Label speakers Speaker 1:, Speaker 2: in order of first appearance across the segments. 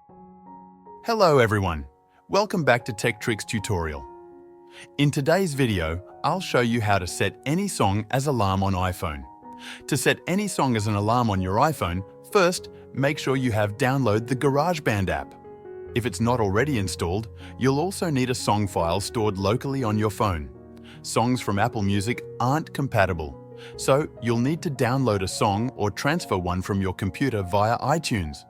Speaker 1: Hello everyone, welcome back to Tech Tricks tutorial. In today's video, I'll show you how to set any song as alarm on iPhone. To set any song as an alarm on your iPhone, first, make sure you have downloaded the GarageBand app. If it's not already installed, you'll also need a song file stored locally on your phone. Songs from Apple Music aren't compatible, so you'll need to download a song or transfer one from your computer via iTunes.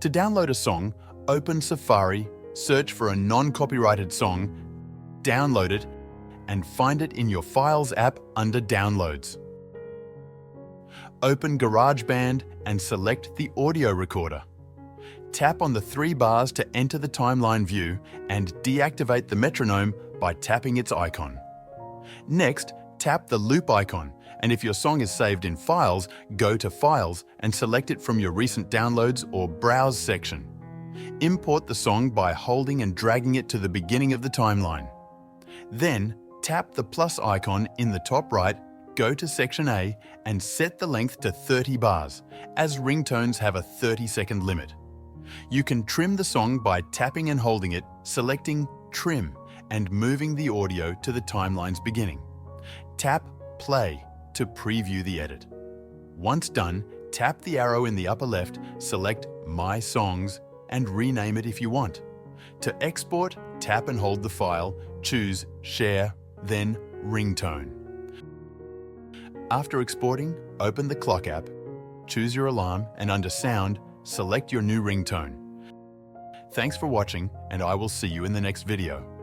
Speaker 1: To download a song, open Safari, search for a non-copyrighted song, download it, and find it in your Files app under Downloads. Open GarageBand and select the audio recorder. Tap on the three bars to enter the timeline view and deactivate the metronome by tapping its icon. Next, tap the loop icon, and if your song is saved in Files, go to Files and select it from your recent downloads or Browse section. Import the song by holding and dragging it to the beginning of the timeline. Then, tap the plus icon in the top right, go to Section A and set the length to 30 bars, as ringtones have a 30-second limit. You can trim the song by tapping and holding it, selecting Trim, and moving the audio to the timeline's beginning. Tap Play to preview the edit. Once done, tap the arrow in the upper left, select My Songs, and rename it if you want. To export, tap and hold the file, choose Share, then Ringtone. After exporting, open the Clock app, choose your alarm, and under Sound, select your new ringtone. Thanks for watching, and I will see you in the next video.